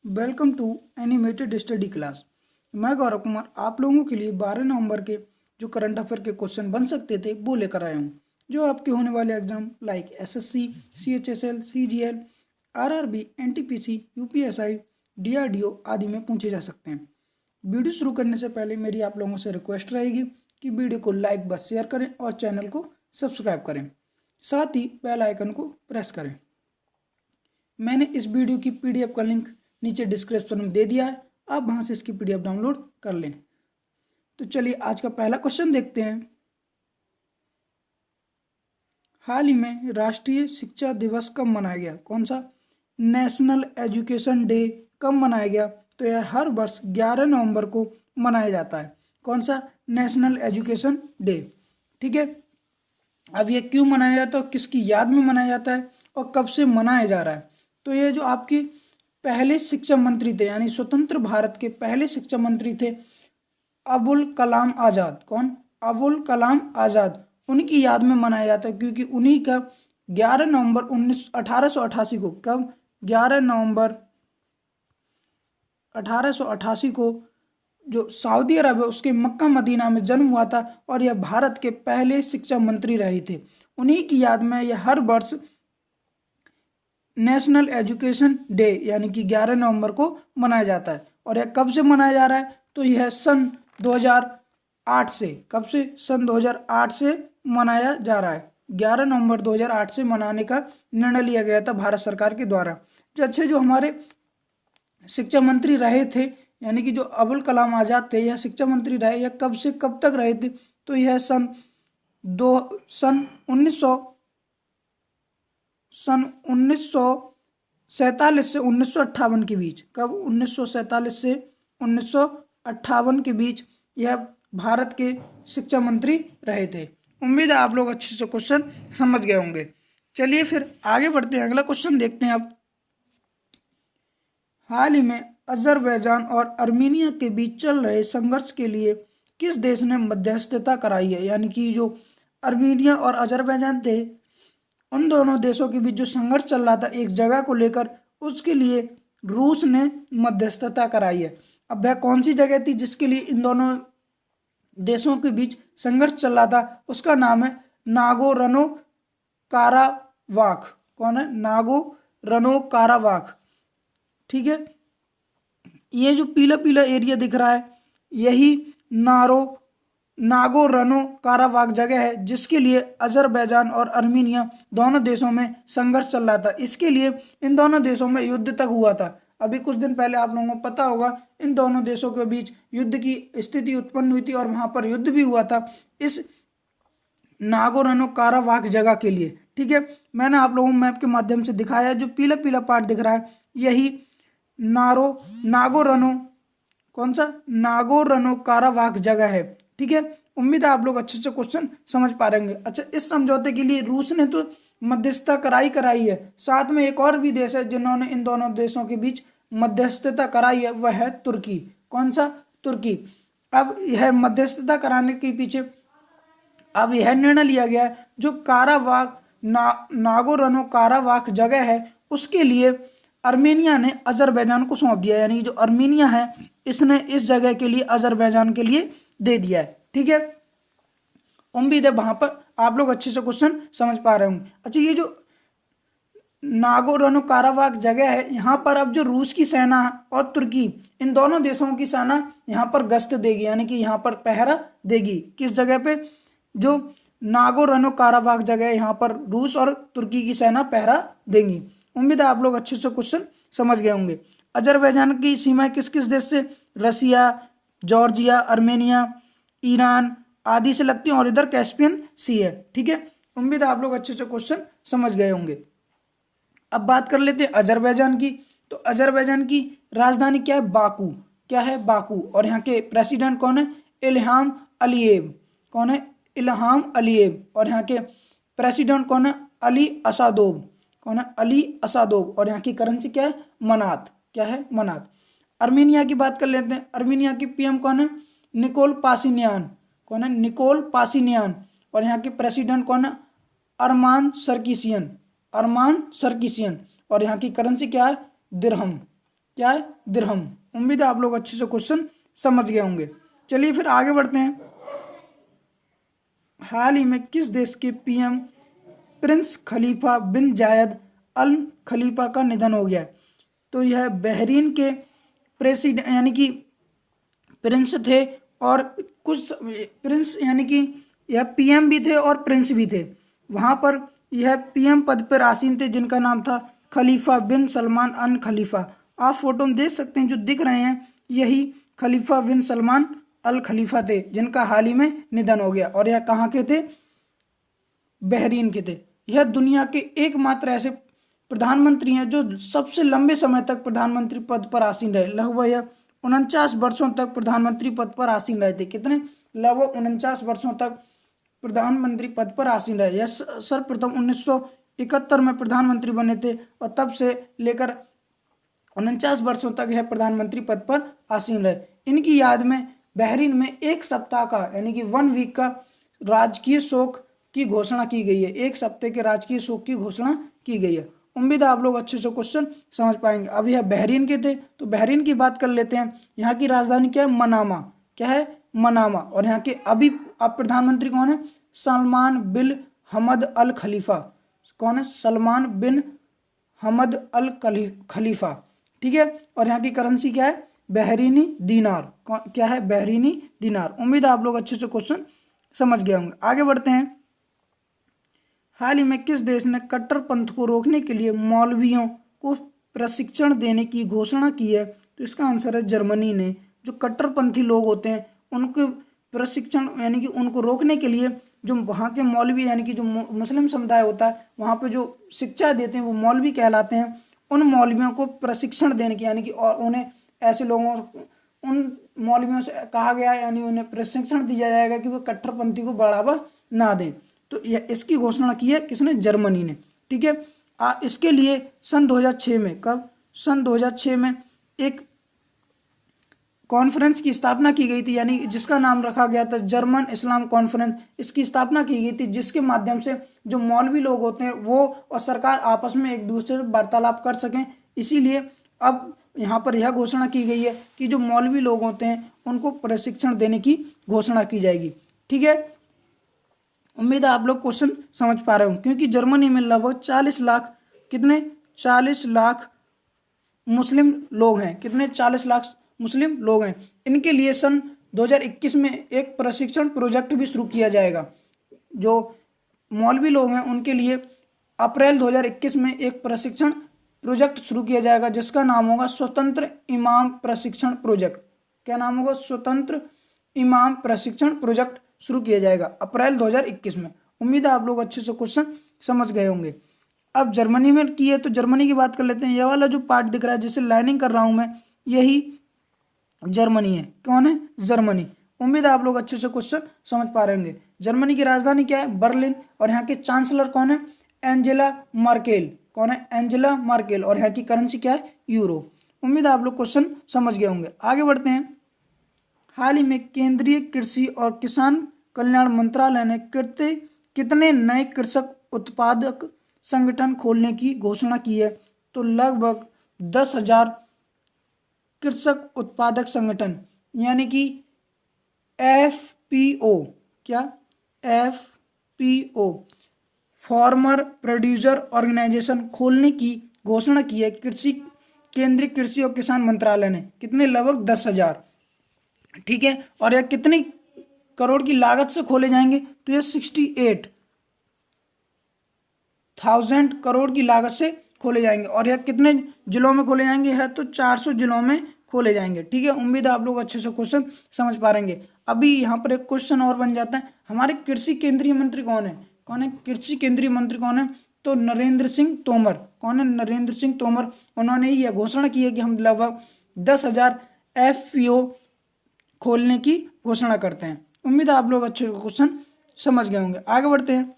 Welcome to animated study class. मैं गौरव कुमार आप लोगों के लिए 12 नवंबर के जो करंट अफेयर के क्वेश्चन बन सकते थे वो लेकर आया हूँ, जो आपके होने वाले exam like SSC, CHSL, CGL, RRB, NTPC, UPSI, DRDO आदि में पूछे जा सकते हैं। वीडियो शुरू करने से पहले मेरी आप लोगों से रिक्वेस्ट रहेगी कि वीडियो को लाइक व शेयर करें और चैनल को सब्सक्राइब करें, साथ ही बेल आइकन को प्रेस करें। मैंने इस वीडियो की पीडीएफ का लिंक नीचे डिस्क्रिप्शन में दे दिया है, आप वहां से इसकी पीडीएफ डाउनलोड कर लें। तो चलिए आज का पहला क्वेश्चन देखते हैं। हाल ही में राष्ट्रीय शिक्षा दिवस कब मनाया गया? कौन सा? नेशनल एजुकेशन डे कब मनाया गया? तो यह हर वर्ष 11 नवंबर को मनाया जाता है। कौन सा? National education day. ठीक है, अब ये क्यों मनाया जाता है, किसकी याद में मनाया जाता है और कब से मनाया जा रहा है? तो ये जो आपके पहले शिक्षा मंत्री थे, यानी स्वतंत्र भारत के पहले शिक्षा मंत्री थे अबुल कलाम आज़ाद। कौन? अबुल कलाम आज़ाद। उनकी याद में मनाया जाता है क्योंकि उन्हीं का 11 नवंबर 1888 को, कब? 11 नवंबर 1888 को जो सऊदी अरब है उसके मक्का मदीना में जन्म हुआ था और यह भारत के पहले शिक्षा मंत्री रहे थे। उन्हीं की याद में यह हर वर्ष नेशनल एजुकेशन डे यानी कि 11 नवंबर को मनाया जाता है। और यह कब से मनाया जा रहा है? तो यह सन 2008 से, कब से? सन 2008 से मनाया जा रहा है। 11 नवंबर 2008 से मनाने का निर्णय लिया गया था भारत सरकार के द्वारा। जो हमारे शिक्षा मंत्री रहे थे, यानी कि जो अबुल कलाम आज़ाद थे, यह शिक्षा मंत्री रहे, यह कब से कब तक रहे थे? तो यह सन 1947 से 1958 के बीच, कब? 1947 से 1958 के बीच यह भारत के शिक्षा मंत्री रहे थे। उम्मीद है आप लोग अच्छे से क्वेश्चन समझ गए होंगे। चलिए फिर आगे बढ़ते हैं, अगला क्वेश्चन देखते हैं। अब हाल ही में अजरबैजान और अर्मीनिया के बीच चल रहे संघर्ष के लिए किस देश ने मध्यस्थता कराई है? यानी कि जो अर्मीनिया और अजरबैजान थे, उन दोनों देशों के बीच जो संघर्ष चल रहा था एक जगह को लेकर, उसके लिए रूस ने मध्यस्थता कराई है। अब वह कौन सी जगह थी जिसके लिए इन दोनों देशों के बीच संघर्ष चल रहा था? उसका नाम है नागोर्नो काराबाख। कौन है? Nagorno Karabakh. ठीक है, ये जो पीला पीला एरिया दिख रहा है यही नागोर्नो काराबाख जगह है जिसके लिए अजरबैजान और अर्मीनिया दोनों देशों में संघर्ष चल रहा था। इसके लिए इन दोनों देशों में युद्ध तक हुआ था। अभी कुछ दिन पहले आप लोगों को पता होगा इन दोनों देशों के बीच युद्ध की स्थिति उत्पन्न हुई थी और वहां पर युद्ध भी हुआ था इस नागोर्नो काराबाख जगह के लिए। ठीक है, मैंने आप लोगों को मैप के माध्यम से दिखाया है, जो पीला पीला पार्ट दिख रहा है यही नागोर्नो, कौन सा? नागोर्नो काराबाख जगह है। ठीक है, उम्मीद है आप लोग अच्छे से क्वेश्चन समझ पा रहे होंगे। अच्छा, इस समझौते के लिए रूस ने तो मध्यस्थता कराई है, साथ में एक और भी देश है जिन्होंने इन दोनों देशों के बीच मध्यस्थता कराई है, वह है तुर्की। कौन सा? तुर्की। अब यह मध्यस्थता कराने के पीछे अब यह निर्णय लिया गया है जो काराबाख नागोर्नो काराबाख जगह है उसके लिए अर्मेनिया ने अजरबैजान को सौंप दिया, यानी जो अर्मेनिया है इसने इस जगह के लिए अजरबैजान के लिए दे दिया है। ठीक है, उम्मीद है वहां पर आप लोग अच्छे से क्वेश्चन समझ पा रहे होंगे। अच्छा, ये जो नागोर्नो काराबाख जगह है यहाँ पर अब जो रूस की सेना और तुर्की इन दोनों देशों की सेना यहाँ पर गश्त देगी, यानी कि यहाँ पर पहरा देगी। किस जगह पे? जो नागोर्नो काराबाख जगह है यहाँ पर रूस और तुर्की की सेना पहरा देंगी। उम्मीद है आप लोग अच्छे से क्वेश्चन समझ गए होंगे। अजरबैजान की सीमाएं किस किस देश से? रसिया, जॉर्जिया, अर्मेनिया, ईरान आदि से लगती हैं और इधर कैस्पियन सी है। ठीक है, उम्मीद है आप लोग अच्छे से क्वेश्चन समझ गए होंगे। अब बात कर लेते हैं अजरबैजान की। तो अजरबैजान की राजधानी क्या है? बाकू। क्या है? बाकू। और यहाँ के प्रेसिडेंट कौन है? Ilham Aliyev. कौन है? Ilham Aliyev. और यहाँ के प्रेसिडेंट कौन है? अली असादोव। कौन है? अली असादोव। और यहाँ की करेंसी क्या है? मनात। क्या है? मनात। अर्मीनिया की बात कर लेते हैं। अर्मीनिया की पीएम कौन है? निकोल पासिनियान। कौन है? निकोल पासिनियान। और यहाँ के प्रेसिडेंट कौन है? अरमान सरकिसियन। अरमान सरकिसियन। और यहाँ की करेंसी क्या है? दिरहम। क्या है, दिरहम। उम्मीद है आप लोग अच्छे से क्वेश्चन समझ गए होंगे। चलिए फिर आगे बढ़ते हैं। हाल ही में किस देश के पीएम प्रिंस खलीफा बिन जायद अल खलीफा का निधन हो गया है? तो यह बहरीन के प्रेसिडेंट यानी कि प्रिंस थे, और कुछ प्रिंस यानी कि यह पीएम भी थे और प्रिंस भी थे। वहाँ पर यह पीएम पद पर आसीन थे जिनका नाम था खलीफा बिन सलमान अल खलीफा। आप फोटो में देख सकते हैं जो दिख रहे हैं, यही खलीफा बिन सलमान अल खलीफा थे जिनका हाल ही में निधन हो गया। और यह कहाँ के थे, बहरीन के थे। यह दुनिया के एकमात्र ऐसे प्रधानमंत्री हैं जो सबसे लंबे समय तक प्रधानमंत्री पद पर आसीन रहे। लगभग यह 49 वर्षों तक प्रधानमंत्री पद पर आसीन रहे थे। कितने, लगभग 49 वर्षों तक प्रधानमंत्री पद पर आसीन रहे। यह सर्वप्रथम 1971 में प्रधानमंत्री बने थे और तब से लेकर 49 वर्षों तक यह प्रधानमंत्री पद पर आसीन रहे। इनकी याद में बहरीन में एक सप्ताह का यानी कि 1 वीक का राजकीय शोक की घोषणा की गई है। एक सप्ताह के राजकीय शोक की घोषणा की गई है। उम्मीद है आप लोग अच्छे से क्वेश्चन समझ पाएंगे। अब यह बहरीन के थे तो बहरीन की बात कर लेते हैं। यहाँ की राजधानी क्या है, मनामा। क्या है, मनामा। और यहाँ के अभी अब प्रधानमंत्री कौन है, सलमान बिन हमद अल खलीफा। कौन है, सलमान बिन हमद अल खलीफा। ठीक है। और यहाँ की करेंसी क्या है, बहरीनी दीनार। क्या है, बहरीनी दीनार। उम्मीद है आप लोग अच्छे से क्वेश्चन समझ गए होंगे। आगे बढ़ते हैं। हाल ही में किस देश ने कट्टरपंथ को रोकने के लिए मौलवियों को प्रशिक्षण देने की घोषणा की है? तो इसका आंसर है जर्मनी ने। जो कट्टरपंथी लोग होते हैं उनको प्रशिक्षण यानी कि उनको रोकने के लिए जो वहाँ के मौलवी यानी कि जो मुस्लिम समुदाय होता है वहाँ पे जो शिक्षा देते हैं वो मौलवी कहलाते हैं। उन मौलवियों को प्रशिक्षण देने की यानी कि और उन्हें ऐसे लोगों उन मौलवियों से कहा गया है यानी उन्हें प्रशिक्षण दिया जाएगा कि वो कट्टरपंथी को बढ़ावा ना दें। तो यह इसकी घोषणा की है किसने, जर्मनी ने। ठीक है। इसके लिए सन 2006 में, कब, सन 2006 में एक कॉन्फ्रेंस की स्थापना की गई थी यानी जिसका नाम रखा गया था जर्मन इस्लाम कॉन्फ्रेंस। इसकी स्थापना की गई थी जिसके माध्यम से जो मौलवी लोग होते हैं वो और सरकार आपस में एक दूसरे से वार्तालाप कर सकें। इसीलिए अब यहाँ पर यह घोषणा की गई है कि जो मौलवी लोग होते हैं उनको प्रशिक्षण देने की घोषणा की जाएगी। ठीक है। उम्मीद है आप लोग क्वेश्चन समझ पा रहे हो, क्योंकि जर्मनी में लगभग 40 लाख, कितने, 40 लाख मुस्लिम लोग हैं। कितने, 40 लाख मुस्लिम लोग हैं। इनके लिए सन 2021 में एक प्रशिक्षण प्रोजेक्ट भी शुरू किया जाएगा। जो मौलवी लोग हैं उनके लिए अप्रैल 2021 में एक प्रशिक्षण प्रोजेक्ट शुरू किया जाएगा जिसका नाम होगा स्वतंत्र इमाम प्रशिक्षण प्रोजेक्ट। क्या नाम होगा, स्वतंत्र इमाम प्रशिक्षण प्रोजेक्ट शुरू किया जाएगा अप्रैल 2021 में। उम्मीद है आप लोग अच्छे से क्वेश्चन समझ गए होंगे। अब जर्मनी में की है तो जर्मनी की बात कर लेते हैं। यह वाला जो पार्ट दिख रहा है जिसे लाइनिंग कर रहा हूं मैं, यही जर्मनी है। कौन है, जर्मनी। उम्मीद है आप लोग अच्छे से क्वेश्चन समझ पा रहे होंगे। जर्मनी की राजधानी क्या है, बर्लिन। और यहाँ के चांसलर कौन है, एंजेला मार्केल। कौन है, एंजेला मार्केल। और यहाँ की करेंसी क्या है, यूरो। उम्मीद है आप लोग क्वेश्चन समझ गए होंगे। आगे बढ़ते हैं। हाल ही में केंद्रीय कृषि और किसान कल्याण मंत्रालय ने कितने नए कृषक उत्पादक संगठन खोलने की घोषणा की है? तो लगभग 10,000 कृषक उत्पादक संगठन यानी कि FPO। क्या, FPO, फार्मर प्रोड्यूसर ऑर्गेनाइजेशन खोलने की घोषणा की है केंद्रीय कृषि और किसान मंत्रालय ने। कितने, लगभग 10,000। ठीक है। और यह कितनी करोड़ की लागत से खोले जाएंगे? तो यह 68,000 करोड़ की लागत से खोले जाएंगे। और यह कितने जिलों में खोले जाएंगे? है तो 400 जिलों में खोले जाएंगे। ठीक है। उम्मीद है आप लोग अच्छे से क्वेश्चन समझ पा रहेंगे। अभी यहाँ पर एक क्वेश्चन और बन जाता है, हमारे कृषि केंद्रीय मंत्री कौन है? कौन है कृषि केंद्रीय मंत्री, कौन है? तो नरेंद्र सिंह तोमर। कौन है, नरेंद्र सिंह तोमर। उन्होंने यह घोषणा की है कि हम लगभग 10,000 FPO खोलने की घोषणा करते हैं। उम्मीद है आप लोग अच्छे क्वेश्चन समझ गए होंगे। आगे बढ़ते हैं।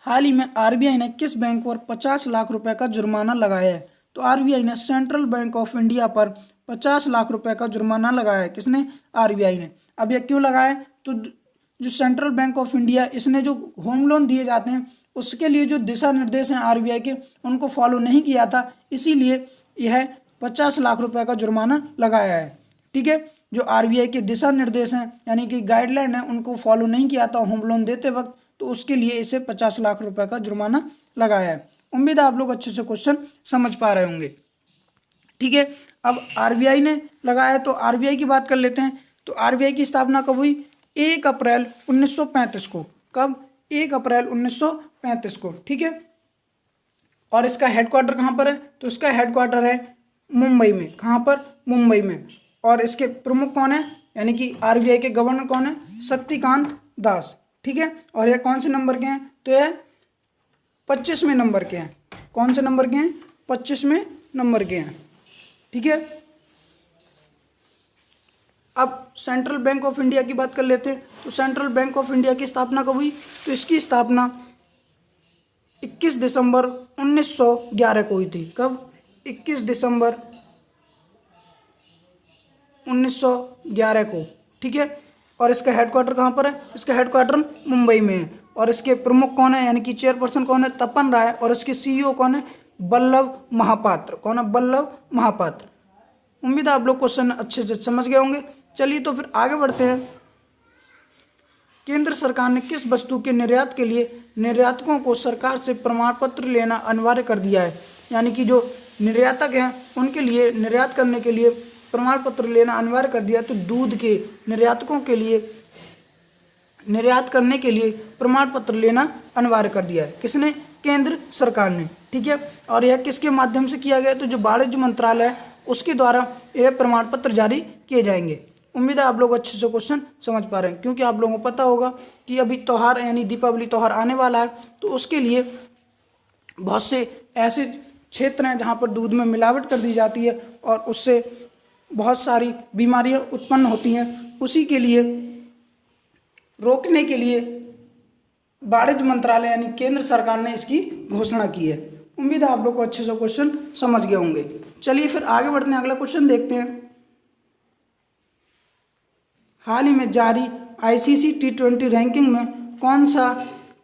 हाल ही में RBI ने किस बैंक पर 50 लाख रुपए का जुर्माना लगाया है? तो RBI ने सेंट्रल बैंक ऑफ इंडिया पर 50 लाख रुपए का जुर्माना लगाया है। किसने, RBI ने। अब यह क्यों लगाया है? तो जो सेंट्रल बैंक ऑफ इंडिया, इसने जो होम लोन दिए जाते हैं उसके लिए जो दिशा निर्देश हैं RBI के, उनको फॉलो नहीं किया था, इसीलिए यह 50 लाख रुपए का जुर्माना लगाया है। ठीक है, जो आरबीआई के दिशा निर्देश हैं यानी कि गाइडलाइन है उनको फॉलो नहीं किया था होम लोन देते वक्त, तो उसके लिए इसे 50 लाख रुपए का जुर्माना लगाया है। उम्मीद है आप लोग अच्छे से क्वेश्चन समझ पा रहे होंगे। ठीक है, अब आरबीआई ने लगाया तो आरबीआई की बात कर लेते हैं। तो आरबीआई की स्थापना कब हुई? 1 अप्रैल 1935 को। कब? 1 अप्रैल 1935 को। ठीक है, और इसका हेडक्वार्टर कहाँ पर है? तो इसका हेडक्वार्टर है मुंबई में। कहाँ पर? मुंबई में। और इसके प्रमुख कौन है, यानी कि आरबीआई के गवर्नर कौन है? शक्तिकांत दास। ठीक है, और यह कौन से नंबर के हैं? तो यह 25वें नंबर के हैं। कौन से नंबर के हैं? 25वें नंबर के हैं। ठीक है, अब सेंट्रल बैंक ऑफ इंडिया की बात कर लेते हैं। तो सेंट्रल बैंक ऑफ इंडिया की स्थापना कब हुई? तो इसकी स्थापना 21 दिसंबर 1911 को हुई थी। कब? 21 दिसंबर 1911 को। ठीक है, और इसका हेडक्वार्टर कहाँ पर है? इसका हेडक्वार्टर मुंबई में है। और इसके प्रमुख कौन है, यानी कि चेयरपर्सन कौन है? तपन राय। और इसके सीईओ कौन है? वल्लभ महापात्र। कौन है? वल्लभ महापात्र। उम्मीद है आप लोग क्वेश्चन अच्छे से समझ गए होंगे। चलिए तो फिर आगे बढ़ते हैं। केंद्र सरकार ने किस वस्तु के निर्यात के लिए निर्यातकों को सरकार से प्रमाण पत्र लेना अनिवार्य कर दिया है? यानी कि जो निर्यातक हैं उनके लिए निर्यात करने के लिए प्रमाण पत्र लेना अनिवार्य कर दिया। तो दूध के निर्यातकों के लिए निर्यात करने के लिए प्रमाण पत्र लेना अनिवार्य कर दिया है। किसने? केंद्र सरकार ने। ठीक है, और यह किसके माध्यम से किया गया? तो जो वाणिज्य मंत्रालय है उसके द्वारा यह प्रमाण पत्र जारी किए जाएंगे। उम्मीद है आप लोग अच्छे से क्वेश्चन समझ पा रहे हैं, क्योंकि आप लोगों को पता होगा कि अभी त्यौहार यानी दीपावली त्यौहार आने वाला है, तो उसके लिए बहुत से ऐसे क्षेत्र हैं जहाँ पर दूध में मिलावट कर दी जाती है और उससे बहुत सारी बीमारियाँ उत्पन्न होती हैं। उसी के लिए रोकने के लिए वाणिज्य मंत्रालय यानी केंद्र सरकार ने इसकी घोषणा की है। उम्मीद है आप लोग को अच्छे से क्वेश्चन समझ गए होंगे। चलिए फिर आगे बढ़ते हैं, अगला क्वेश्चन देखते हैं। हाल ही में जारी आईसीसी T20 रैंकिंग में कौन सा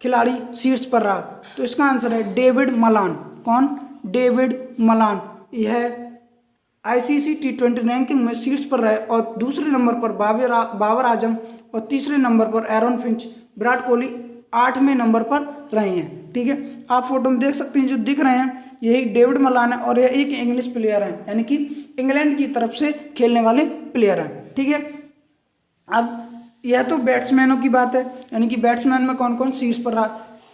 खिलाड़ी शीर्ष पर रहा? तो इसका आंसर है डेविड मलान। कौन? David Malan. यह आईसीसी T20 रैंकिंग में शीर्ष पर रहे और दूसरे नंबर पर बाबर आजम और तीसरे नंबर पर एरन फिंच। विराट कोहली 8वें नंबर पर रहे हैं। ठीक है, आप फोटो में देख सकते हैं जो दिख रहे हैं यही डेविड मलान है और यह एक इंग्लिश प्लेयर है, यानी कि इंग्लैंड की तरफ से खेलने वाले प्लेयर हैं। ठीक है, अब यह तो बैट्समैनों की बात है, यानी कि बैट्समैन में कौन कौन शीर्ष पर रहा।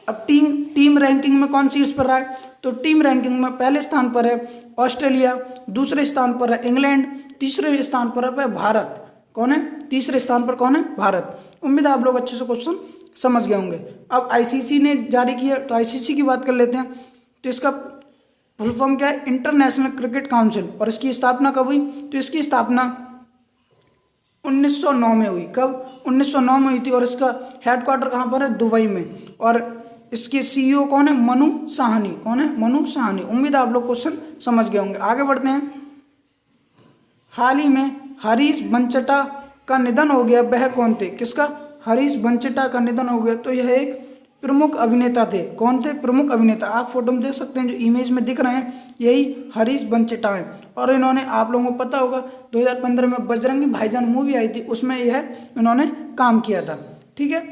अब टीम रैंकिंग में कौन शीर्ष पर रहा है? तो टीम रैंकिंग में पहले स्थान पर है ऑस्ट्रेलिया, दूसरे स्थान पर है इंग्लैंड, तीसरे स्थान पर है भारत। कौन है? तीसरे स्थान पर कौन है? भारत। उम्मीद है आप लोग अच्छे से क्वेश्चन समझ गए होंगे। अब आईसीसी ने जारी किया, तो आईसीसी की बात कर लेते हैं। तो इसका फुल फॉर्म क्या है? International cricket council. और इसकी स्थापना कब हुई? तो इसकी स्थापना 1909 में हुई। कब? 1909 में हुई थी। और इसका हेडक्वार्टर कहाँ पर है? दुबई में। और इसके सीईओ कौन है? मनु साहनी। कौन है? मनु साहनी। उम्मीद है आप लोग क्वेश्चन समझ गए होंगे। आगे बढ़ते हैं। हाल ही में हरीश बंचटा का निधन हो गया, वह कौन थे? किसका? हरीश बंचटा का निधन हो गया। तो यह एक प्रमुख अभिनेता थे। कौन थे? प्रमुख अभिनेता। आप फोटो में देख सकते हैं जो इमेज में दिख रहे हैं यही हरीश बंचटा है। और इन्होंने, आप लोगों को पता होगा 2015 में बजरंगी भाईजान मूवी आई थी, उसमें यह इन्होंने काम किया था। ठीक है,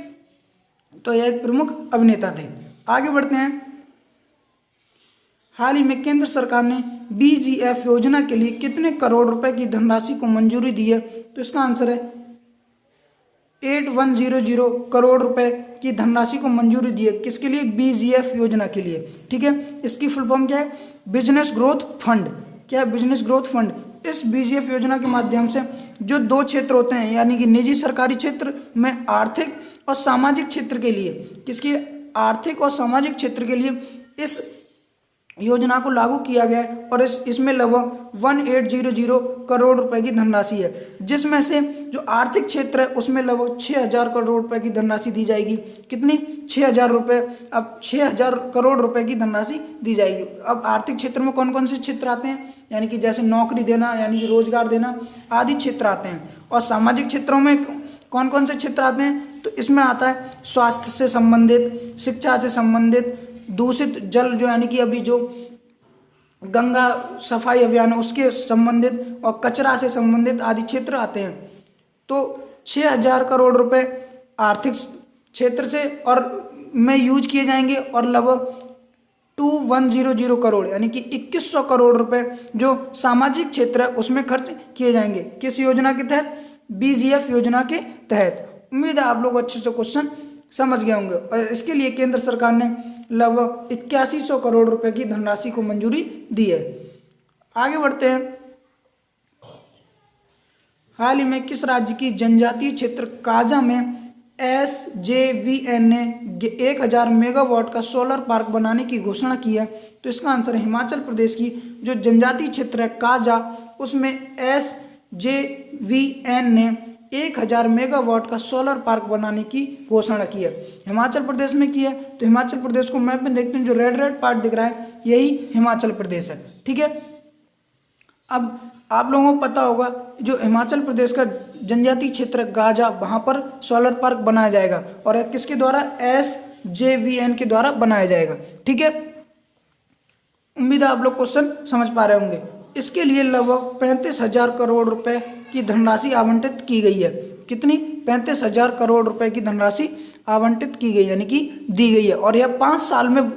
तो यह एक प्रमुख अभिनेता थे। आगे बढ़ते हैं। हाल ही में केंद्र सरकार ने BGF योजना के लिए कितने करोड़ रुपए की धनराशि को मंजूरी दी है? तो इसका आंसर है 8100 करोड़ रुपए की धनराशि को मंजूरी दी है। किसके लिए? BGF योजना के लिए। ठीक है, इसकी फुल फॉर्म क्या है? Business growth fund. क्या है? Business growth fund. इस BGF योजना के माध्यम से जो 2 क्षेत्र होते हैं, यानी कि निजी सरकारी क्षेत्र में आर्थिक और सामाजिक क्षेत्र के लिए, किसके? आर्थिक और सामाजिक क्षेत्र के लिए इस योजना को लागू किया गया है। और इसमें लगभग 1800 करोड़ रुपए की धनराशि है, जिसमें से जो आर्थिक क्षेत्र है उसमें लगभग 6000 करोड़ रुपए की धनराशि दी जाएगी। कितनी? 6000 रुपये। अब 6000 करोड़ रुपए की धनराशि दी जाएगी। अब आर्थिक क्षेत्र में कौन कौन से क्षेत्र आते हैं? यानी कि जैसे नौकरी देना, यानी कि रोजगार देना आदि क्षेत्र आते हैं। और सामाजिक क्षेत्रों में कौन कौन से क्षेत्र आते हैं? तो इसमें आता है स्वास्थ्य से संबंधित, शिक्षा से संबंधित, दूषित जल जो यानी कि अभी जो गंगा सफाई अभियान उसके संबंधित और कचरा से संबंधित आदि क्षेत्र आते हैं। तो 6,000 करोड़ रुपए आर्थिक क्षेत्र से और में यूज किए जाएंगे और लगभग 2100 करोड़ यानी कि 2100 करोड़ रुपए जो सामाजिक क्षेत्र है उसमें खर्च किए जाएंगे। किस योजना के तहत? BGF योजना के तहत। उम्मीद है आप लोग अच्छे से क्वेश्चन समझ गए होंगे। और इसके लिए केंद्र सरकार ने लगभग 8100 करोड़ रुपए की धनराशि को मंजूरी दी है। आगे बढ़ते हैं। हाल ही में किस राज्य की जनजातीय क्षेत्र काजा में SJVN ने 1000 मेगावाट का सोलर पार्क बनाने की घोषणा की है? तो इसका आंसर है हिमाचल प्रदेश की जो जनजातीय क्षेत्र है काजा, उसमें SJVN ने 1000 मेगावाट का सोलर पार्क बनाने की घोषणा की है। हिमाचल प्रदेश में की है। तो हिमाचल प्रदेश को मैप में देखते हैं, जो रेड रेड पार्ट दिख रहा है यही हिमाचल प्रदेश है। ठीक है, अब आप लोगों को पता होगा जो हिमाचल प्रदेश का जनजातीय क्षेत्र गाजा, वहां पर सोलर पार्क बनाया जाएगा और किसके द्वारा? SJVN के द्वारा बनाया जाएगा। ठीक है, उम्मीद है आप लोग क्वेश्चन समझ पा रहे होंगे। इसके लिए लगभग 35,000 करोड़ रुपए की धनराशि आवंटित की गई है। कितनी? 35,000 करोड़ रुपए की धनराशि आवंटित की गई यानी कि दी गई है और यह 5 साल में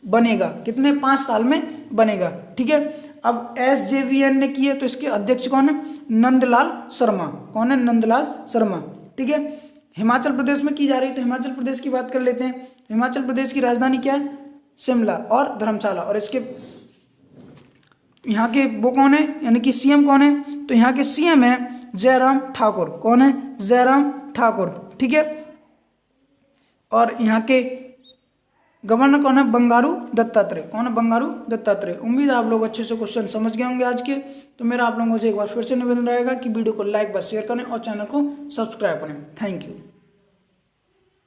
बनेगा। कितने? 5 साल में बनेगा। ठीक है, अब SJVN ने की है तो इसके अध्यक्ष कौन है? नंदलाल शर्मा। कौन है? नंदलाल शर्मा। ठीक है, हिमाचल प्रदेश में की जा रही है तो हिमाचल प्रदेश की बात कर लेते हैं। हिमाचल प्रदेश की राजधानी क्या है? शिमला और धर्मशाला। और इसके यहाँ के वो कौन है यानी कि CM कौन है? तो यहाँ के CM है जयराम ठाकुर। कौन है? जयराम ठाकुर। ठीक है, और यहाँ के गवर्नर कौन है? बंगारू दत्तात्रेय। कौन है? बंगारू दत्तात्रेय। उम्मीद है आप लोग अच्छे से क्वेश्चन समझ गए होंगे आज के। तो मेरा आप लोगों से एक बार फिर से निवेदन रहेगा कि वीडियो को लाइक बस शेयर करें और चैनल को सब्सक्राइब करें। Thank you.